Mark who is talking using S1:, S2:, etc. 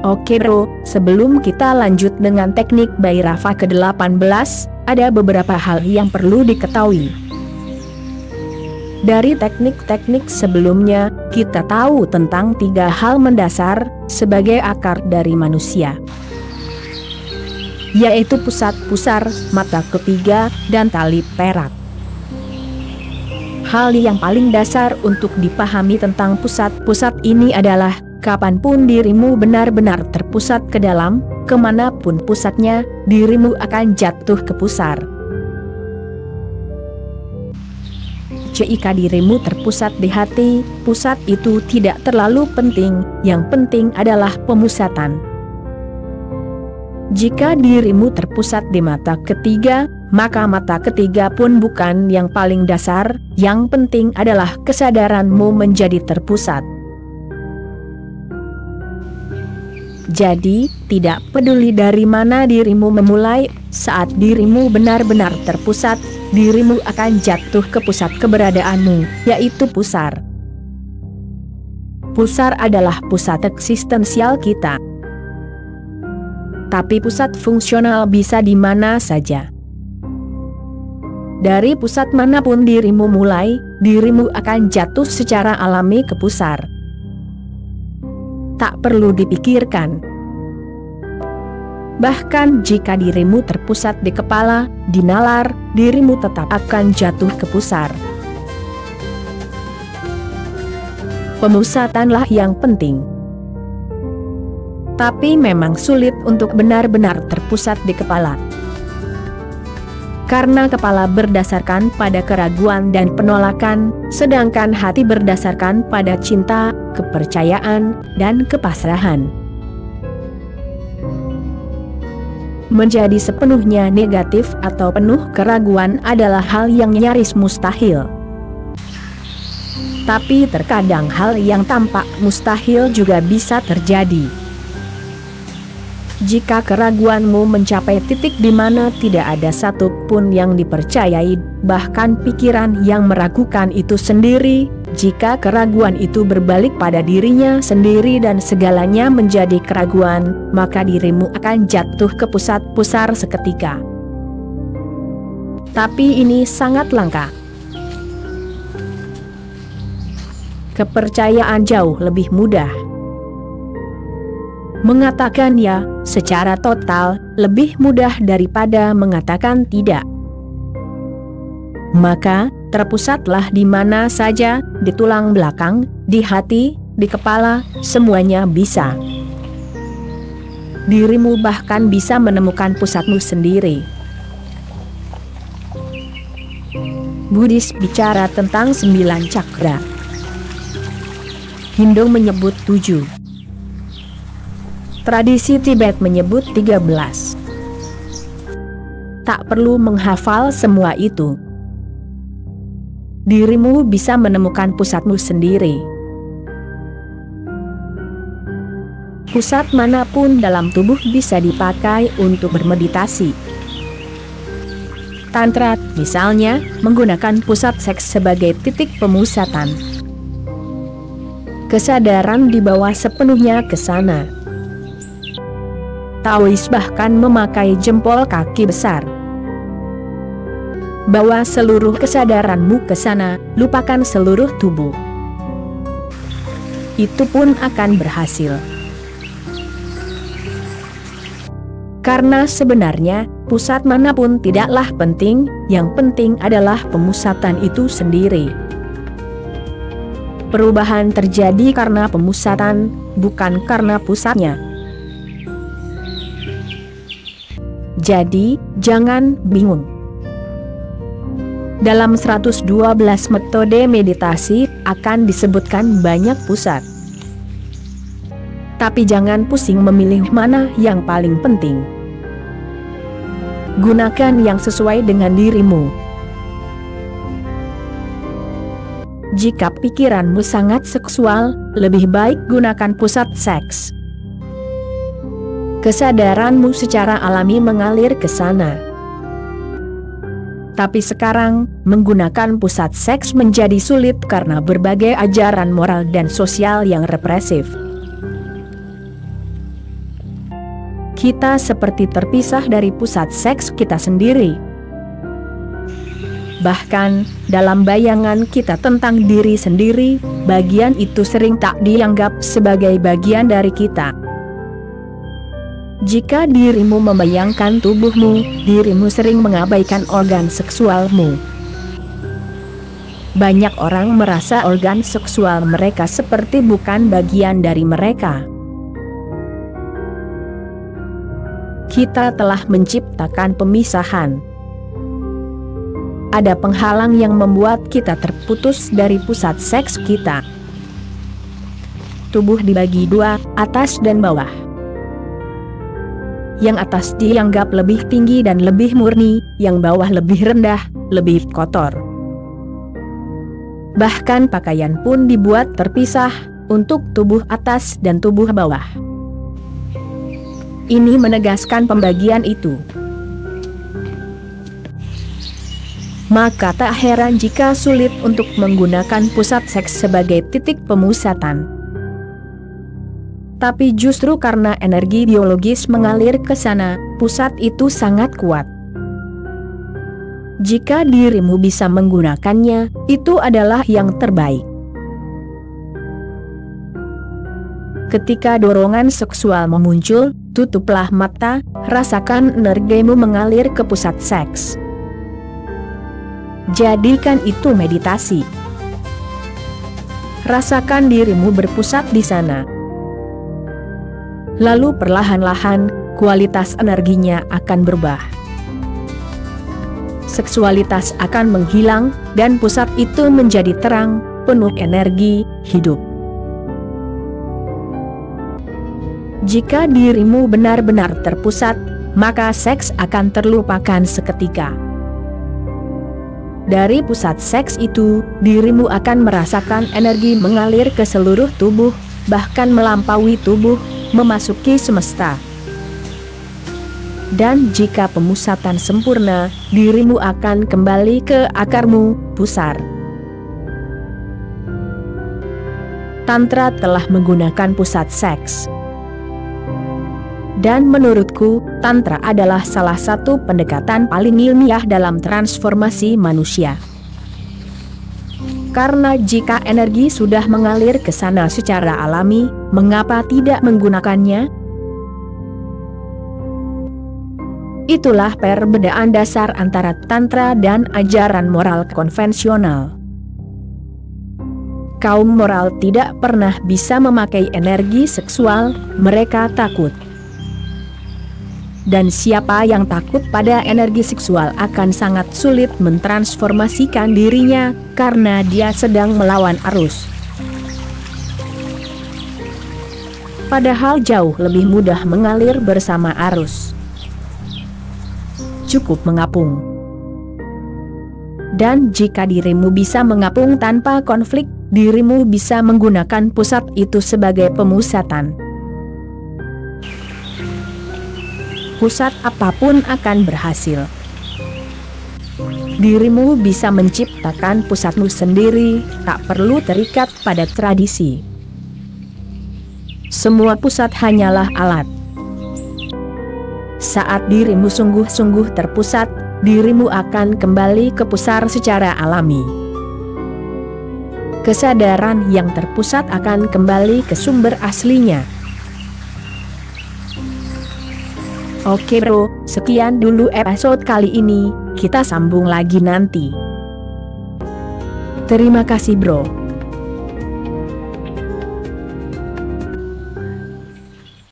S1: Oke bro, sebelum kita lanjut dengan teknik Bhairava ke-18, ada beberapa hal yang perlu diketahui. Dari teknik-teknik sebelumnya, kita tahu tentang 3 hal mendasar sebagai akar dari manusia, yaitu pusat pusar, mata ketiga, dan tali perak. Hal yang paling dasar untuk dipahami tentang pusat-pusat ini adalah, kapanpun dirimu benar-benar terpusat ke dalam, kemanapun pusatnya, dirimu akan jatuh ke pusar. Jika dirimu terpusat di hati, pusat itu tidak terlalu penting, yang penting adalah pemusatan. Jika dirimu terpusat di mata ketiga, maka mata ketiga pun bukan yang paling dasar, yang penting adalah kesadaranmu menjadi terpusat. Jadi, tidak peduli dari mana dirimu memulai, saat dirimu benar-benar terpusat, dirimu akan jatuh ke pusat keberadaanmu, yaitu pusar. Pusar adalah pusat eksistensial kita. Tapi pusat fungsional bisa di mana saja. Dari pusat manapun dirimu mulai, dirimu akan jatuh secara alami ke pusar. Tak perlu dipikirkan. Bahkan jika dirimu terpusat di kepala, di nalar, dirimu tetap akan jatuh ke pusar. Pemusatanlah yang penting. Tapi memang sulit untuk benar-benar terpusat di kepala. Karena kepala berdasarkan pada keraguan dan penolakan, sedangkan hati berdasarkan pada cinta, kepercayaan, dan kepasrahan. Menjadi sepenuhnya negatif atau penuh keraguan adalah hal yang nyaris mustahil. Tapi terkadang hal yang tampak mustahil juga bisa terjadi. Jika keraguanmu mencapai titik di mana tidak ada satu pun yang dipercayai, bahkan pikiran yang meragukan itu sendiri, jika keraguan itu berbalik pada dirinya sendiri dan segalanya menjadi keraguan, maka dirimu akan jatuh ke pusat pusar seketika. Tapi ini sangat langka. Kepercayaan jauh lebih mudah. Mengatakan ya, secara total, lebih mudah daripada mengatakan tidak. Maka, terpusatlah di mana saja, di tulang belakang, di hati, di kepala, semuanya bisa. Dirimu bahkan bisa menemukan pusatmu sendiri. Buddhis bicara tentang 9 cakra. Hindu menyebut 7. Tradisi Tibet menyebut 13. Tak perlu menghafal semua itu. Dirimu bisa menemukan pusatmu sendiri. Pusat manapun dalam tubuh bisa dipakai untuk bermeditasi. Tantra, misalnya, menggunakan pusat seks sebagai titik pemusatan. Kesadaran dibawa sepenuhnya ke sana. Taois bahkan memakai jempol kaki besar. Bawa seluruh kesadaranmu ke sana, lupakan seluruh tubuh. Itu pun akan berhasil. Karena sebenarnya, pusat manapun tidaklah penting, yang penting adalah pemusatan itu sendiri. Perubahan terjadi karena pemusatan, bukan karena pusatnya. Jadi, jangan bingung. Dalam 112 metode meditasi, akan disebutkan banyak pusat. Tapi jangan pusing memilih mana yang paling penting. Gunakan yang sesuai dengan dirimu. Jika pikiranmu sangat seksual, lebih baik gunakan pusat seks. Kesadaranmu secara alami mengalir ke sana. Tapi sekarang, menggunakan pusat seks menjadi sulit karena berbagai ajaran moral dan sosial yang represif. kita seperti terpisah dari pusat seks kita sendiri. Bahkan, dalam bayangan kita tentang diri sendiri, bagian itu sering tak dianggap sebagai bagian dari kita. Jika dirimu membayangkan tubuhmu, dirimu sering mengabaikan organ seksualmu. Banyak orang merasa organ seksual mereka seperti bukan bagian dari mereka. Kita telah menciptakan pemisahan. Ada penghalang yang membuat kita terputus dari pusat seks kita. Tubuh dibagi dua, atas dan bawah. Yang atas dianggap lebih tinggi dan lebih murni, yang bawah lebih rendah, lebih kotor. Bahkan pakaian pun dibuat terpisah, untuk tubuh atas dan tubuh bawah. Ini menegaskan pembagian itu. Maka tak heran jika sulit untuk menggunakan pusat seks sebagai titik pemusatan. Tapi justru karena energi biologis mengalir ke sana, pusat itu sangat kuat. Jika dirimu bisa menggunakannya, itu adalah yang terbaik. Ketika dorongan seksual memuncul, tutuplah mata, rasakan energimu mengalir ke pusat seks. Jadikan itu meditasi. Rasakan dirimu berpusat di sana. Lalu perlahan-lahan, kualitas energinya akan berubah. Seksualitas akan menghilang, dan pusat itu menjadi terang, penuh energi, hidup. Jika dirimu benar-benar terpusat, maka seks akan terlupakan seketika. Dari pusat seks itu, dirimu akan merasakan energi mengalir ke seluruh tubuh, bahkan melampaui tubuh, memasuki semesta. Dan jika pemusatan sempurna, dirimu akan kembali ke akarmu, pusar. Tantra telah menggunakan pusat seks. Dan menurutku, Tantra adalah salah satu pendekatan paling ilmiah dalam transformasi manusia. Karena jika energi sudah mengalir ke sana secara alami, mengapa tidak menggunakannya? Itulah perbedaan dasar antara Tantra dan ajaran moral konvensional. Kaum moral tidak pernah bisa memakai energi seksual, mereka takut. Dan siapa yang takut pada energi seksual akan sangat sulit mentransformasikan dirinya, karena dia sedang melawan arus. Padahal jauh lebih mudah mengalir bersama arus. Cukup mengapung. Dan jika dirimu bisa mengapung tanpa konflik, dirimu bisa menggunakan pusat itu sebagai pemusatan. Pusat apapun akan berhasil. Dirimu bisa menciptakan pusatmu sendiri, tak perlu terikat pada tradisi. Semua pusat hanyalah alat. Saat dirimu sungguh-sungguh terpusat, dirimu akan kembali ke pusar secara alami. Kesadaran yang terpusat akan kembali ke sumber aslinya. Oke bro, sekian dulu episode kali ini, kita sambung lagi nanti. Terima kasih bro.